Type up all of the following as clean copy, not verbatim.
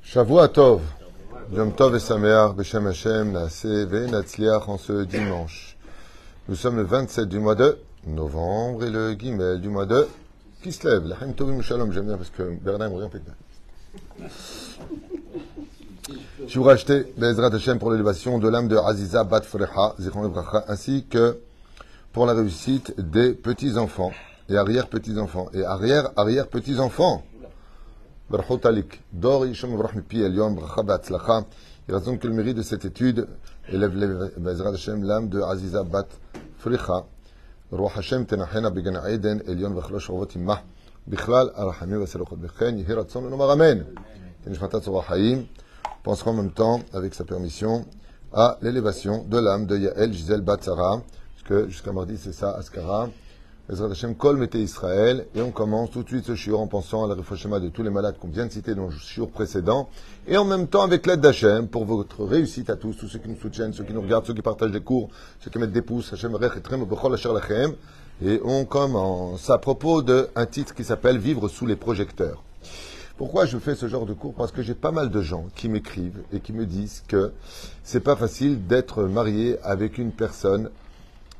Shavua Tov, Yom Tov et Sameach, Beshem Hashem, Naaseh Ve'natzliach en ce dimanche. Nous sommes le 27 du mois de novembre et le Gimel du mois de Kislev. Lahem Tovim Shalom, j'aime bien parce que Bernard me regarde. Je vous racheté Bezrat Hashem pour l'élévation de l'âme de Aziza Bat Freha, Zichron Lebracha, ainsi que pour la réussite des petits-enfants et arrière-petits-enfants et arrière-arrière-petits-enfants. Barchot Alik, Dor Yishom Vrach Mipi Elion, Bracha Be'atzlacha. Il raison que le mérite de cette étude élève Bezrat Hashem l'âme de Aziza Bat Freha. Roi Hashem Tenachena Began Eden, Elion Vachlo Shavot Imah, Bichlal Arachami Vaselochot Bechen, Yehi Ratzon Nomar Amen. Tenishmatat Zorah Haïm. Penserons en même temps, avec sa permission, à l'élévation de l'âme de Yael Gisèle Batsara, puisque jusqu'à mardi c'est ça, Askara. Bezrat Hashem Kol Mete Israël, et on commence tout de suite ce shiur en pensant à la refouchement de tous les malades qu'on vient de citer dans le shiur précédent, et en même temps avec l'aide d'Hachem, pour votre réussite à tous ceux qui nous soutiennent, ceux qui nous regardent, ceux qui partagent les cours, ceux qui mettent des pouces, Hashem Rech Etrem Bechol Asher Lachem, et on commence à propos d'un titre qui s'appelle Vivre sous les projecteurs. Pourquoi je fais ce genre de cours? Parce que j'ai pas mal de gens qui m'écrivent et qui me disent que c'est pas facile d'être marié avec une personne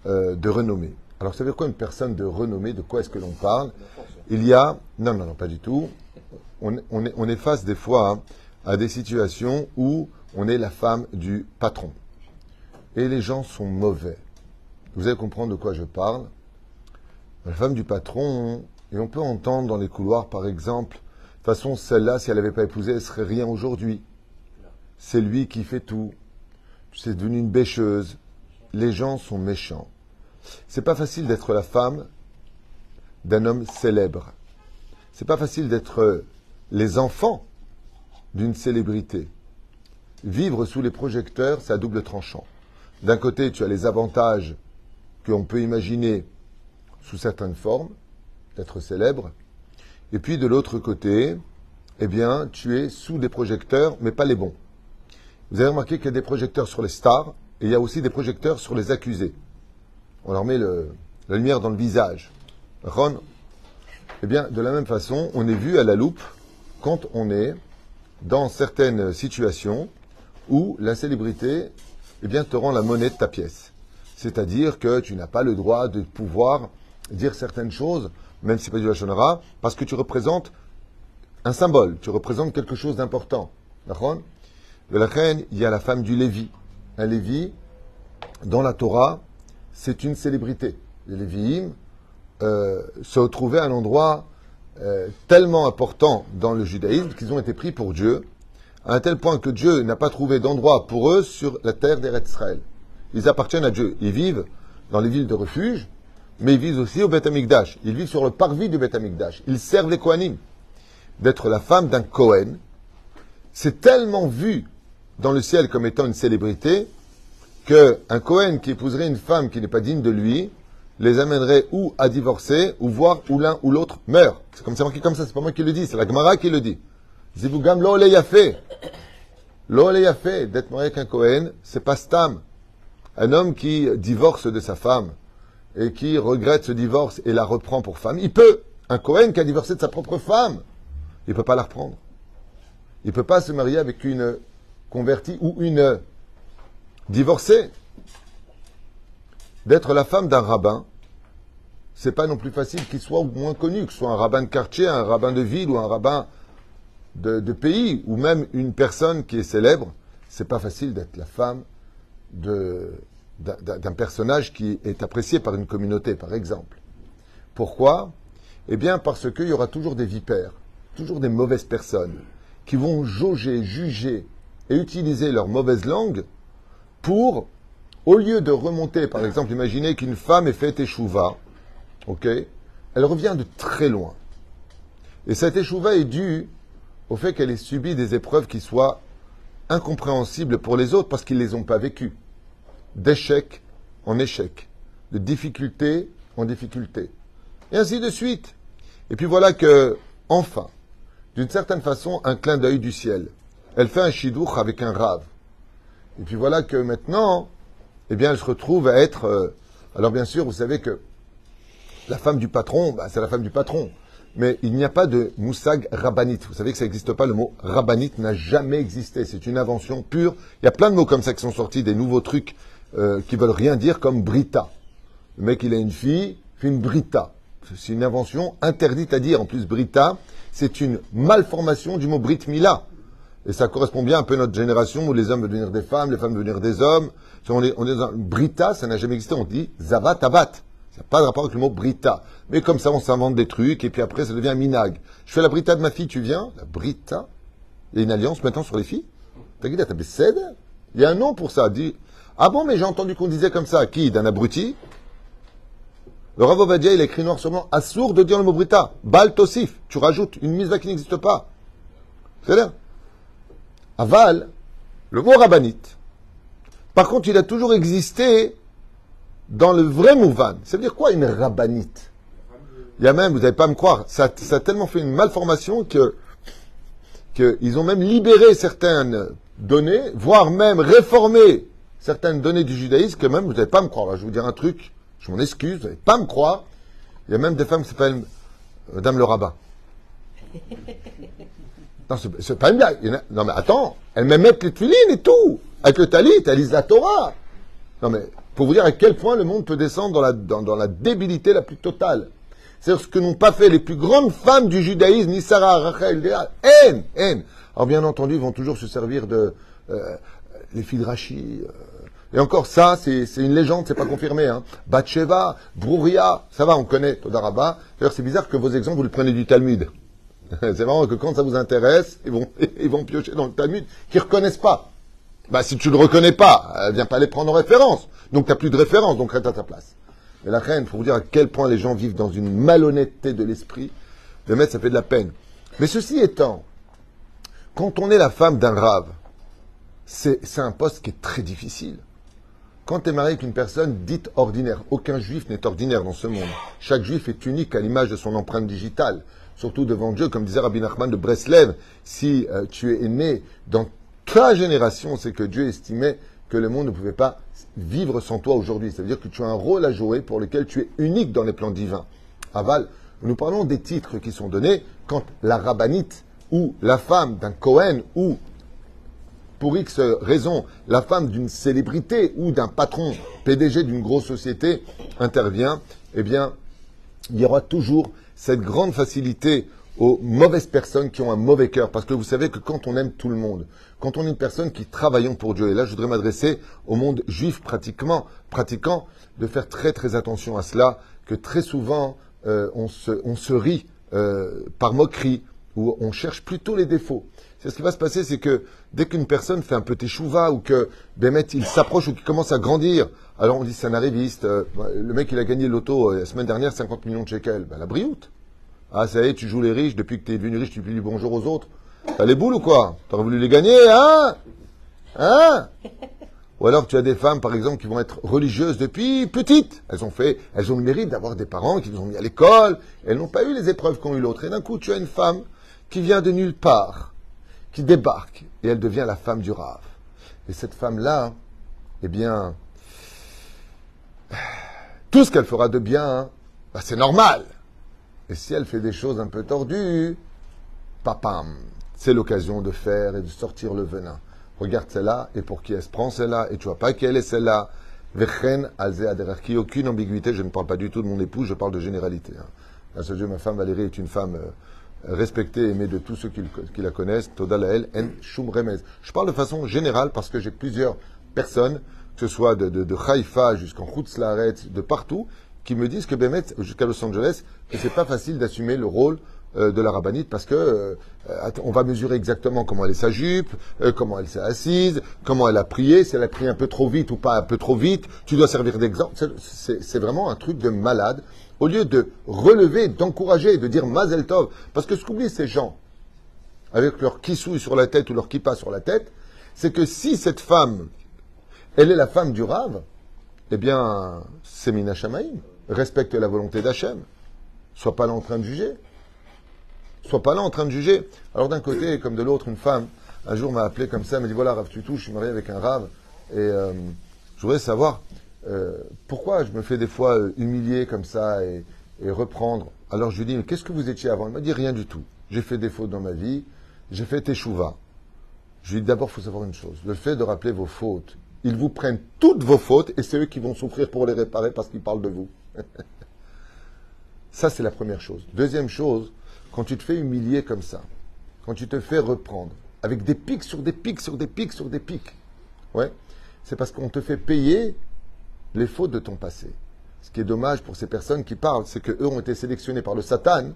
de renommée. Alors, ça veut dire quoi une personne de renommée? De quoi est-ce que l'on parle? Il y a... Non, pas du tout. On est face des fois à des situations où on est la femme du patron. Et les gens sont mauvais. Vous allez comprendre de quoi je parle. La femme du patron, et on peut entendre dans les couloirs, par exemple, de toute façon, celle-là, si elle n'avait pas épousé, elle serait rien aujourd'hui. C'est lui qui fait tout. C'est devenu une bêcheuse. Les gens sont méchants. C'est pas facile d'être la femme d'un homme célèbre. C'est pas facile d'être les enfants d'une célébrité. Vivre sous les projecteurs, c'est à double tranchant. D'un côté, tu as les avantages qu'on peut imaginer sous certaines formes, d'être célèbre. Et puis de l'autre côté, eh bien, tu es sous des projecteurs, mais pas les bons. Vous avez remarqué qu'il y a des projecteurs sur les stars, et il y a aussi des projecteurs sur les accusés. On leur met la lumière dans le visage. Eh bien, de la même façon, on est vu à la loupe quand on est dans certaines situations où la célébrité, eh bien, te rend la monnaie de ta pièce. C'est-à-dire que tu n'as pas le droit de pouvoir dire certaines choses, même si ce n'est pas du Lachon Hara, parce que tu représentes un symbole, tu représentes quelque chose d'important. D'accord ? De la reine, il y a la femme du Lévi. Un Lévi, dans la Torah, c'est une célébrité. Les Lévi'im se retrouvaient à un endroit tellement important dans le judaïsme qu'ils ont été pris pour Dieu, à un tel point que Dieu n'a pas trouvé d'endroit pour eux sur la terre d'Eretz Israël. Ils appartiennent à Dieu. Ils vivent dans les villes de refuge, mais ils vivent aussi au Beth Amikdash. Ils vivent sur le parvis du Beth Amikdash. Ils servent les Kohanim. D'être la femme d'un Kohen, c'est tellement vu dans le ciel comme étant une célébrité qu'un Kohen qui épouserait une femme qui n'est pas digne de lui les amènerait ou à divorcer, ou voir où l'un ou l'autre meurt. C'est marqué comme ça, c'est pas moi qui le dis, c'est la Gemara qui le dit. Zivugam lo le yafé. Lo le yafé, d'être marié avec un Kohen, c'est pas stam. Un homme qui divorce de sa femme et qui regrette ce divorce et la reprend pour femme, il peut. Un Kohen qui a divorcé de sa propre femme, il ne peut pas la reprendre. Il ne peut pas se marier avec une convertie ou une divorcée. D'être la femme d'un rabbin, c'est pas non plus facile qu'il soit moins connu, que ce soit un rabbin de quartier, un rabbin de ville ou un rabbin de pays, ou même une personne qui est célèbre. C'est pas facile d'être la femme d'un personnage qui est apprécié par une communauté, par exemple. Pourquoi? Eh bien, parce qu'il y aura toujours des vipères, toujours des mauvaises personnes, qui vont jauger, juger et utiliser leur mauvaise langue pour, au lieu de remonter, par exemple, imaginez qu'une femme ait fait échouva, ok, elle revient de très loin. Et cette échouva est due au fait qu'elle ait subi des épreuves qui soient incompréhensibles pour les autres parce qu'ils ne les ont pas vécues. D'échec en échec, de difficulté en difficulté. Et ainsi de suite. Et puis voilà que, enfin, d'une certaine façon, un clin d'œil du ciel. Elle fait un shidouch avec un rave. Et puis voilà que maintenant, eh bien, elle se retrouve à être... alors bien sûr, vous savez que la femme du patron, c'est la femme du patron. Mais il n'y a pas de moussag rabbanite. Vous savez que ça n'existe pas, le mot rabbanite n'a jamais existé. C'est une invention pure. Il y a plein de mots comme ça qui sont sortis, des nouveaux trucs qui veulent rien dire, comme brita. Le mec, il a une fille, il fait une brita. C'est une invention interdite à dire. En plus, brita, c'est une malformation du mot brit mila. Et ça correspond bien un peu à notre génération où les hommes veulent devenir des femmes, les femmes veulent devenir des hommes. On est dans brita, ça n'a jamais existé. On dit zavat abat. Ça n'a pas de rapport avec le mot brita. Mais comme ça, on s'invente des trucs et puis après, ça devient un minag. Je fais la brita de ma fille, tu viens? La brita. Il y a une alliance maintenant sur les filles. T'as dit, t'as Bessed? Il y a un nom pour ça. Dit, ah bon, mais j'ai entendu qu'on disait comme ça. Qui? D'un abruti? Le Rav Ovadia, il a écrit noir sur blanc, assourd de dire le mot brita. Bal tosif. Tu rajoutes une misva qui n'existe pas. C'est-à-dire, aval, le mot rabbinite. Par contre, il a toujours existé dans le vrai mouvan. Ça veut dire quoi une rabbinite? Il y a même, vous n'allez pas me croire, ça a tellement fait une malformation qu'ils ont même libéré certaines données, voire même réformé certaines données du judaïsme que même, vous n'allez pas me croire. Là, je vais vous dire un truc, je m'en excuse, vous n'allez pas me croire. Il y a même des femmes qui s'appellent Madame le Rabbin. Non, c'est pas une blague. Non, mais attends, elles même mettent les tuilines et tout. Avec le talit, elles lisent la Torah. Non, mais pour vous dire à quel point le monde peut descendre dans la débilité la plus totale. C'est ce que n'ont pas fait les plus grandes femmes du judaïsme, ni Sarah, Rachel, Léa, haine. Alors bien entendu, ils vont toujours se servir de les filles de Rachi. Et encore ça, c'est une légende, c'est pas confirmé. Hein. Bathsheba, Brouria, ça va, on connaît, Todarabah. D'ailleurs, c'est bizarre que vos exemples, vous les prenez du Talmud. C'est marrant que quand ça vous intéresse, ils vont piocher dans le Talmud qu'ils ne reconnaissent pas. Bah, si tu ne le reconnais pas, viens pas les prendre en référence. Donc, tu n'as plus de référence, donc reste à ta place. Mais la reine, il faut vous dire à quel point les gens vivent dans une malhonnêteté de l'esprit. Le maître, ça fait de la peine. Mais ceci étant, quand on est la femme d'un rave, c'est un poste qui est très difficile. Quand tu es marié avec une personne dite ordinaire, aucun juif n'est ordinaire dans ce monde. Chaque juif est unique à l'image de son empreinte digitale. Surtout devant Dieu, comme disait Rabbi Nachman de Breslev, si tu es né dans ta génération, c'est que Dieu estimait que le monde ne pouvait pas vivre sans toi aujourd'hui. Ça veut dire que tu as un rôle à jouer pour lequel tu es unique dans les plans divins. Aval, nous parlons des titres qui sont donnés quand la rabbinite ou la femme d'un Cohen ou, pour X raison, la femme d'une célébrité ou d'un patron PDG d'une grosse société intervient, eh bien, il y aura toujours cette grande facilité aux mauvaises personnes qui ont un mauvais cœur. Parce que vous savez que quand on aime tout le monde, quand on est une personne qui travaillons pour Dieu, et là je voudrais m'adresser au monde juif pratiquant, de faire très très attention à cela, que très souvent on se rit par moquerie, ou on cherche plutôt les défauts. C'est ce qui va se passer, c'est que dès qu'une personne fait un peu teshuva, ou que Bémet il s'approche ou qu'il commence à grandir, alors on dit c'est un arriviste, le mec il a gagné le loto la semaine dernière 50 millions de shekels, ben la brioute. Ah ça y est, tu joues les riches, depuis que tu es devenu riche, tu dis bonjour aux autres. T'as les boules ou quoi? T'aurais voulu les gagner, hein? Hein? Ou alors tu as des femmes, par exemple, qui vont être religieuses depuis petites. Elles ont le mérite d'avoir des parents qui les ont mis à l'école, elles n'ont pas eu les épreuves qu'ont eu l'autre. Et d'un coup, tu as une femme qui vient de nulle part, qui débarque, et elle devient la femme du Rav. Et cette femme-là, eh bien, tout ce qu'elle fera de bien, bah, c'est normal. Et si elle fait des choses un peu tordues, papam, c'est l'occasion de faire et de sortir le venin. Regarde celle-là, et pour qui elle se prend celle-là, et tu vois pas quelle est celle-là. Vechen alze aderer, qui aucune ambiguïté, je ne parle pas du tout de mon épouse, je parle de généralité. Grâce à Dieu, ma femme Valérie est une femme respectée et aimée de tous ceux qui la connaissent. Toda lael en shum remez. Je parle de façon générale parce que j'ai plusieurs personnes, que ce soit de Haïfa jusqu'en Chutz Laaretz, de partout, qui me disent que Bémet, jusqu'à Los Angeles, que c'est pas facile d'assumer le rôle de la rabbinite parce que on va mesurer exactement comment elle est sa jupe, comment elle s'est assise, comment elle a prié, si elle a prié un peu trop vite ou pas un peu trop vite. Tu dois servir d'exemple. C'est vraiment un truc de malade. Au lieu de relever, d'encourager, de dire Mazel Tov, parce que ce qu'oublient ces gens, avec leur kissouille sur la tête ou leur kippa sur la tête, c'est que si cette femme, elle est la femme du Rav, eh bien, c'est Mina Shamaïm. Respecte la volonté d'Hachem. Sois pas là en train de juger. Sois pas là en train de juger. Alors d'un côté, comme de l'autre, une femme, un jour m'a appelé comme ça, elle m'a dit, voilà, Rav Tutou, je suis marié avec un Rav, et je voudrais savoir pourquoi je me fais des fois humilier comme ça, et et reprendre. Alors je lui dis, mais qu'est-ce que vous étiez avant? Il m'a dit, rien du tout. J'ai fait des fautes dans ma vie, j'ai fait teshuva. Je lui dis, d'abord, il faut savoir une chose. Le fait de rappeler vos fautes, ils vous prennent toutes vos fautes et c'est eux qui vont souffrir pour les réparer parce qu'ils parlent de vous. Ça, c'est la première chose. Deuxième chose, quand tu te fais humilier comme ça, quand tu te fais reprendre, avec des pics sur des pics sur des pics sur des pics, ouais, c'est parce qu'on te fait payer les fautes de ton passé. Ce qui est dommage pour ces personnes qui parlent, c'est qu'eux ont été sélectionnés par le Satan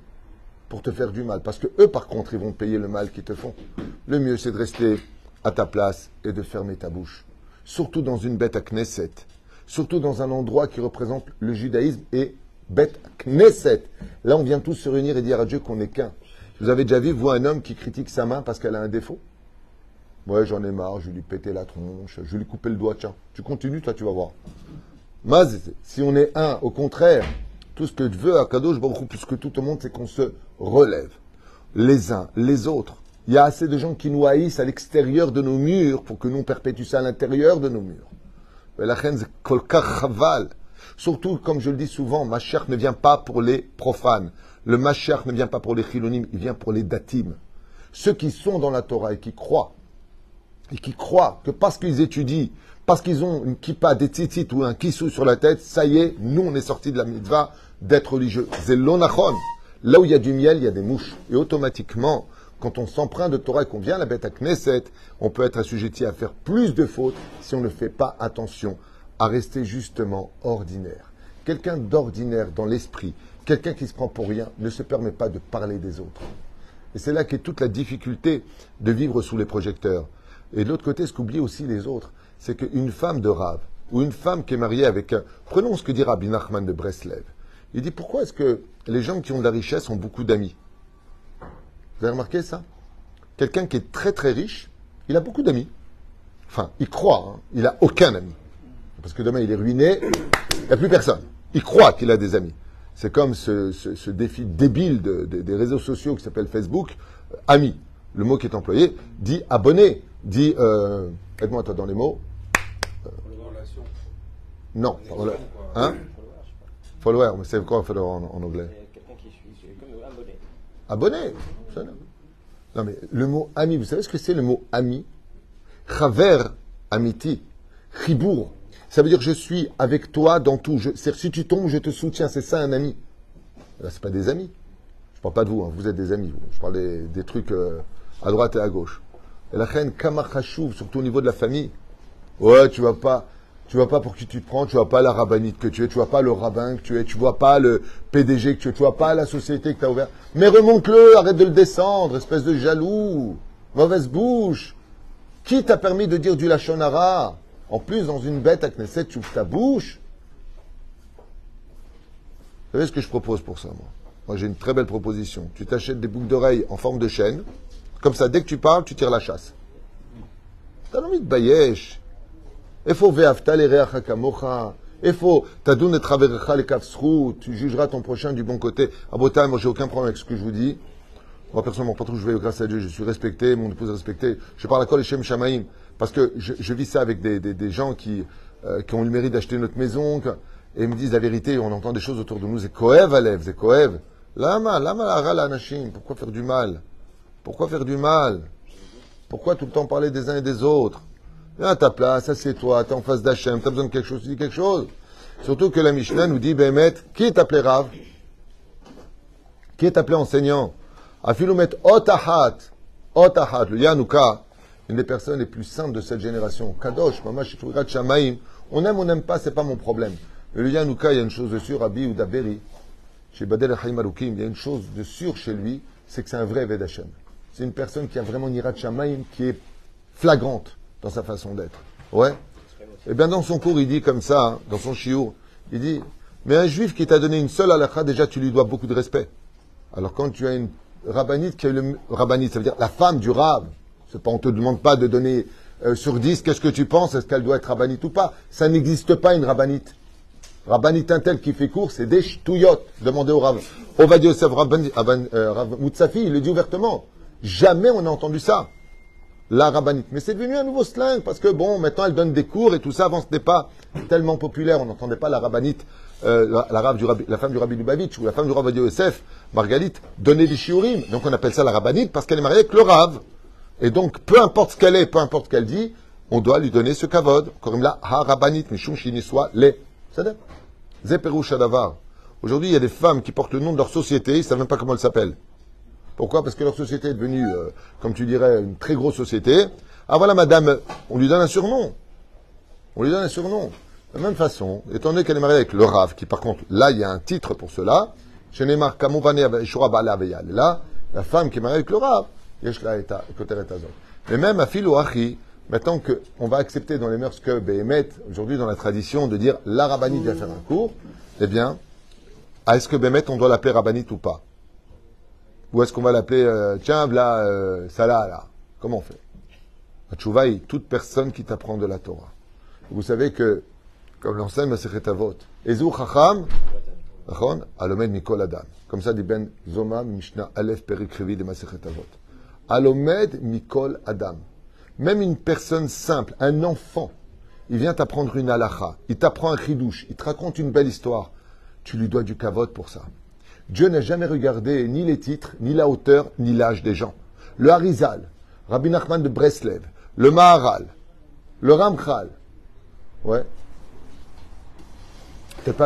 pour te faire du mal. Parce que eux, par contre, ils vont payer le mal qu'ils te font. Le mieux, c'est de rester à ta place et de fermer ta bouche. Surtout dans une bête à Knesset. Surtout dans un endroit qui représente le judaïsme et bête Knesset. Là, on vient tous se réunir et dire à Dieu qu'on n'est qu'un. Vous avez déjà vu, vous, un homme qui critique sa main parce qu'elle a un défaut? Ouais, j'en ai marre, je vais lui péter la tronche, je vais lui couper le doigt, tiens. Tu continues, toi, tu vas voir. Maz, si on est un, au contraire, tout ce que je veux à Kadosh Baruch Hu, plus que tout au monde, c'est qu'on se relève. Les uns, les autres. Il y a assez de gens qui nous haïssent à l'extérieur de nos murs pour que nous perpétuions ça à l'intérieur de nos murs. La reine, c'est kolkar chaval. Surtout, comme je le dis souvent, Mashiach ne vient pas pour les profanes. Le Mashiach ne vient pas pour les chilonim, il vient pour les datim. Ceux qui sont dans la Torah et qui croient que parce qu'ils étudient, parce qu'ils ont une kippa, des tzitzit ou un kissou sur la tête, ça y est, nous on est sortis de la mitzvah d'être religieux. C'est l'onachon. Là où il y a du miel, il y a des mouches. Et automatiquement, quand on s'emprunte de Torah et qu'on vient à la bête à Knesset, on peut être assujetti à faire plus de fautes si on ne fait pas attention à rester justement ordinaire. Quelqu'un d'ordinaire dans l'esprit, quelqu'un qui se prend pour rien, ne se permet pas de parler des autres. Et c'est là qu'est toute la difficulté de vivre sous les projecteurs. Et de l'autre côté, ce qu'oublient aussi les autres, c'est qu'une femme de Rav, ou une femme qui est mariée avec un... Prenons ce que dit Rabbi Nachman de Breslev. Il dit, pourquoi est-ce que les gens qui ont de la richesse ont beaucoup d'amis? Vous avez remarqué ça? Quelqu'un qui est très très riche, il a beaucoup d'amis. Enfin, il croit, hein, il n'a aucun ami. Parce que demain, il est ruiné, il n'y a plus personne. Il croit qu'il a des amis. C'est comme ce défi débile des réseaux sociaux qui s'appelle Facebook. Ami, le mot qui est employé, dit abonné, dit, aide-moi toi dans les mots. Non, hein? Follower, mais c'est quoi un follower en anglais? Quelqu'un qui suit, c'est comme abonné. Abonné? Non, mais le mot ami, vous savez ce que c'est le mot ami? Chaver, amiti, chibour. Ça veut dire je suis avec toi dans tout. C'est-à-dire si tu tombes, je te soutiens. C'est ça un ami. Là, c'est pas des amis. Je parle pas de vous, hein. Vous êtes des amis. Vous. Je parle des trucs à droite et à gauche. Et la reine Kamachachouv, surtout au niveau de la famille. Ouais, tu vas pas pour qui tu te prends, tu vois pas la rabbinite que tu es, tu vois pas le rabbin que tu es, tu vois pas le PDG que tu es, tu vois pas la société que tu as ouverte. Mais remonte-le, arrête de le descendre, espèce de jaloux, mauvaise bouche. Qui t'a permis de dire du lachon hara? En plus, dans une bête à Knesset, tu ouvres ta bouche. Vous savez ce que je propose pour ça, moi? Moi, j'ai une très belle proposition. Tu t'achètes des boucles d'oreilles en forme de chaîne. Comme ça, dès que tu parles, tu tires la chasse. T'as envie de bayesh. Il faut ve'afta l'ereach kamocha. Il faut tadoun et traverecha le kafsrou. Tu jugeras ton prochain du bon côté. Abotai, moi, j'ai aucun problème avec ce que je vous dis. Moi, personnellement, pas trop, je vais grâce à Dieu, je suis respecté, mon épouse est respectée. Je parle à Kol Shem Shamaim. Parce que je vis ça avec des gens qui ont eu le mérite d'acheter notre maison. Et ils me disent la vérité, on entend des choses autour de nous. C'est koev, Alev, c'est koev. Lama la anashim. Pourquoi faire du mal? Pourquoi faire du mal? Pourquoi tout le temps parler des uns et des autres? Viens à ta place, assieds-toi, t'es en face d'Hachem, t'as besoin de quelque chose, tu dis quelque chose. Surtout que la Mishnah nous dit, Bémet, qui est appelé Rav? Qui est appelé enseignant? Afiloumet otahat, le Yanouka, une des personnes les plus saintes de cette génération. Kadosh, Mamash, Shifouirat Shamaim, on aime, on n'aime pas, c'est pas mon problème. Mais le Yanouka, il y a une chose de sûre, Rabbi ou Daberi, chez Badel Haïm Aloukim, il y a une chose de sûre chez lui, c'est que c'est un vrai Ved Hashem. C'est une personne qui a vraiment une Irat Shamaim qui est flagrante dans sa façon d'être. Ouais. Et bien dans son cours, il dit comme ça, hein, dans son chiour, il dit, mais un juif qui t'a donné une seule halakha, déjà tu lui dois beaucoup de respect. Alors quand tu as une rabbinite qui a le rabbinite, ça veut dire la femme du rab, c'est pas, on te demande pas de donner sur 10, qu'est-ce que tu penses, est-ce qu'elle doit être rabbinite ou pas? Ça n'existe pas une rabbinite. Rabbinite un tel qui fait cours, c'est des ch'touillottes. Demandez au Rav. Ovadia Yosef Rav Moutsafi, il le dit ouvertement. Jamais on a entendu ça. La rabbinite. Mais c'est devenu un nouveau slang parce que bon, maintenant elle donne des cours et tout ça. Avant, ce n'était pas tellement populaire. On n'entendait pas la rabbinite la femme du Rabbi Lubavitch ou la femme du Rav Ovadia Yosef, Margalit, donnait des shiurim. Donc on appelle ça la rabbinite parce qu'elle est mariée avec le Rav. Et donc, peu importe ce qu'elle est, peu importe ce qu'elle dit, on doit lui donner ce kavod. Comme là, ha rabbanit mishum shiniswa le. C'est-à-dire, zeperu shadavar. Aujourd'hui, il y a des femmes qui portent le nom de leur société, ils ne savent même pas comment elle s'appelle. Pourquoi? Parce que leur société est devenue, comme tu dirais, une très grosse société. Ah voilà, madame, on lui donne un surnom. On lui donne un surnom. De la même façon, étant donné qu'elle est mariée avec le Rav, qui par contre, là, il y a un titre pour cela, chez Neymar Kamouvane Shura Bala Veyal. Là, la femme qui est mariée avec le Rav, mais même à fil ou achi, maintenant qu'on va accepter dans les mœurs que Béhémet, aujourd'hui dans la tradition de dire la rabbinite vient faire un cours, eh bien, est-ce que Béhémet on doit l'appeler rabbinite ou pas? Ou est-ce qu'on va l'appeler, tiens, là, Salah, là? Comment on fait? Tchouvaï, toute personne qui t'apprend de la Torah. Vous savez que, comme l'enseigne Masechet Avot, Ezu Chacham, Alomed Mikol Adam. Comme ça dit Ben Zoma, Mishnah Aleph Perikrivi de Masechet Avot. Alomed Mikol Adam. Même une personne simple, un enfant, il vient t'apprendre une halacha, il t'apprend un chidouche, il te raconte une belle histoire. Tu lui dois du kavod pour ça. Dieu n'a jamais regardé ni les titres, ni la hauteur, ni l'âge des gens. Le Harizal, Rabbi Nachman de Breslev, le Maharal, le Ramchal, ouais. Peut-être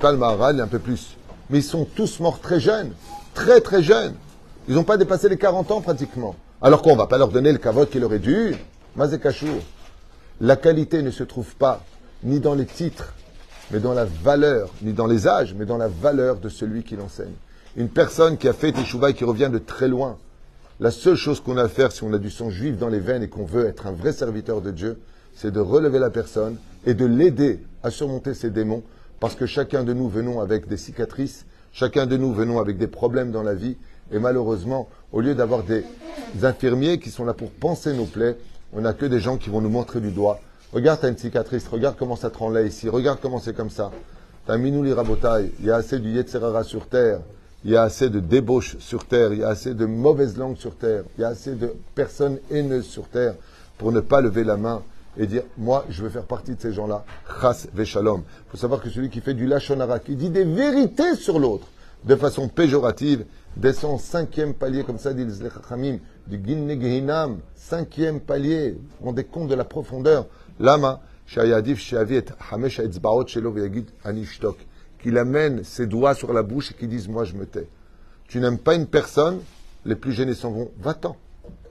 pas le Maharal, il y a un peu plus. Mais ils sont tous morts très jeunes, très très jeunes. Ils n'ont pas dépassé les 40 ans pratiquement. Alors qu'on ne va pas leur donner le kavod qu'il aurait dû. Mazekachou. La qualité ne se trouve pas ni dans les titres, mais dans la valeur, ni dans les âges, mais dans la valeur de celui qui l'enseigne. Une personne qui a fait Teshuvah et qui revient de très loin, la seule chose qu'on a à faire si on a du sang juif dans les veines et qu'on veut être un vrai serviteur de Dieu, c'est de relever la personne et de l'aider à surmonter ses démons, parce que chacun de nous venons avec des cicatrices, chacun de nous venons avec des problèmes dans la vie. Et malheureusement, au lieu d'avoir des infirmiers qui sont là pour panser nos plaies, on n'a que des gens qui vont nous montrer du doigt. Regarde, t'as une cicatrice, regarde comment ça te rend laid ici, regarde comment c'est comme ça. T'as Minouli Rabotai, il y a assez du Yetzerara sur terre, il y a assez de débauche sur terre, il y a assez de mauvaises langues sur terre, il y a assez de personnes haineuses sur terre pour ne pas lever la main et dire, moi, je veux faire partie de ces gens-là. Chas Veshalom. Il faut savoir que celui qui fait du Lachon Hara, qui dit des vérités sur l'autre, de façon péjorative, descend au 5e palier, comme ça dit les Chachamim, du Ginne Gehinam, 5e palier. Vous vous rendez compte de la profondeur. Lama, Shayadif, Shayavi et Hamesh Etzbaot Shelo Veyagid Anishtok, qu'il amène ses doigts sur la bouche et qu'il dise, moi je me tais. Tu n'aimes pas une personne, les plus gênés s'en vont, va-t'en.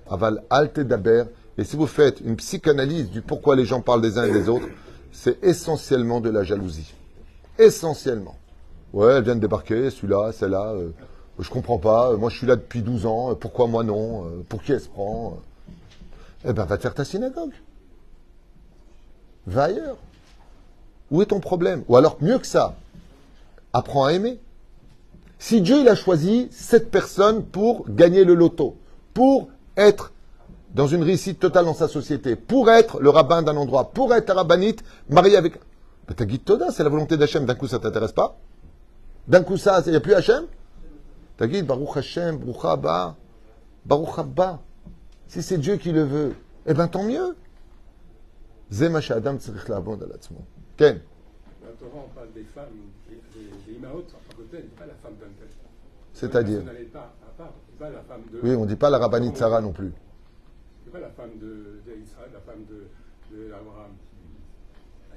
Aval Alte Daber. Et si vous faites une psychanalyse du pourquoi les gens parlent des uns et des autres, c'est essentiellement de la jalousie. Essentiellement. Ouais, elle vient de débarquer, celui-là, celle-là, je comprends pas, moi je suis là depuis 12 ans, pourquoi moi non, pour qui elle se prend Eh ben, va te faire ta synagogue. Va ailleurs. Où est ton problème? Ou alors, mieux que ça, apprends à aimer. Si Dieu il a choisi cette personne pour gagner le loto, pour être dans une réussite totale dans sa société, pour être le rabbin d'un endroit, pour être un rabbinite, marié avec... Mais t'as guide Toda, c'est la volonté d'Hachem, d'un coup ça t'intéresse pas? D'un coup ça, il n'y a plus Hachem? T'as guide Baruch Hachem, Baruch Haba, Baruch Haba. Si c'est Dieu qui le veut, eh bien tant mieux. Zema Adam tzarich la'avod al atzmo. Ken. Dans le Torah, on parle des femmes, des imaot, en côté, pas la femme d'un tel. C'est-à-dire Pas la femme de... Oui, on ne dit pas la rabbinite Sarah non plus. C'est pas la femme d'Israël, la femme de Abraham.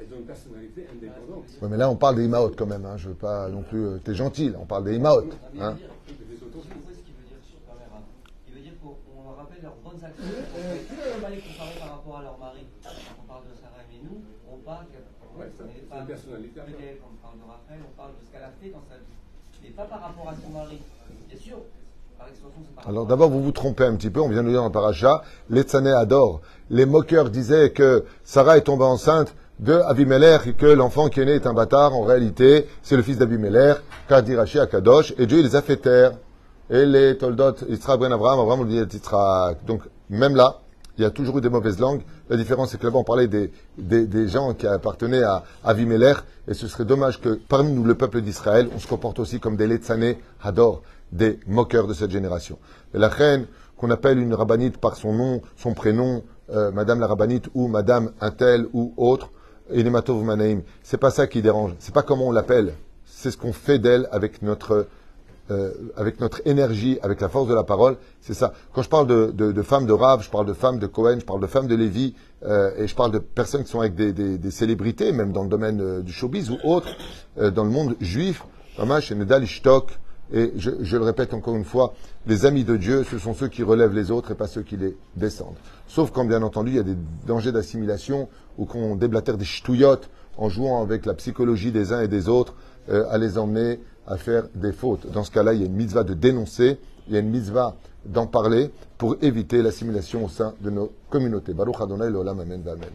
Elles ont une personnalité indépendante. Oui, mais là, on parle des imaot quand même. Hein. Je veux pas non plus... T'es gentil, là. On parle des imaot. Hein. C'est ce qu'il veut dire sur Pamela. Il veut dire qu'on leur rappelle leurs bonnes actions. On ne peut pas les comparer par rapport à leur mari. Quand on parle de Sarah et nous, on parle c'est une personnalité. Quand on parle de Raphaël, on parle de ce qu'elle a fait dans sa vie. Mais pas par rapport à son mari. Bien sûr. Alors d'abord, vous vous trompez un petit peu, on vient de le dire dans le paracha, l'Etzané adore. Les moqueurs disaient que Sarah est tombée enceinte de Avimelech et que l'enfant qui est né est un bâtard. En réalité, c'est le fils d'Avimelech, car dit Rashi à Kadosh, et Dieu les a fait taire. Et les Toldot, Yitzhak ben Abraham, Abraham le dit Yitzhak. Donc même là, il y a toujours eu des mauvaises langues. La différence, c'est que là-bas, on parlait des gens qui appartenaient à Avimelech, et ce serait dommage que parmi nous, le peuple d'Israël, on se comporte aussi comme des Letzané adore, des moqueurs de cette génération. Et la reine, qu'on appelle une rabbinite par son nom, son prénom, Madame la rabbinite ou Madame un tel ou autre, Inematov Manaim. C'est pas ça qui dérange. C'est pas comment on l'appelle. C'est ce qu'on fait d'elle avec notre énergie, avec la force de la parole. C'est ça. Quand je parle de femmes de Rav, je parle de femmes de Cohen, je parle de femmes de Lévi, et je parle de personnes qui sont avec des célébrités, même dans le domaine du showbiz ou autre, dans le monde juif. Mamash, Nedal Ishtok. Et je le répète encore une fois, les amis de Dieu, ce sont ceux qui relèvent les autres et pas ceux qui les descendent. Sauf quand, bien entendu, il y a des dangers d'assimilation ou qu'on déblatère des ch'touillottes en jouant avec la psychologie des uns et des autres, à les emmener à faire des fautes. Dans ce cas-là, il y a une mitzvah de dénoncer, il y a une mitzvah d'en parler pour éviter l'assimilation au sein de nos communautés. Baruch Adonai l'olam, amen, amen.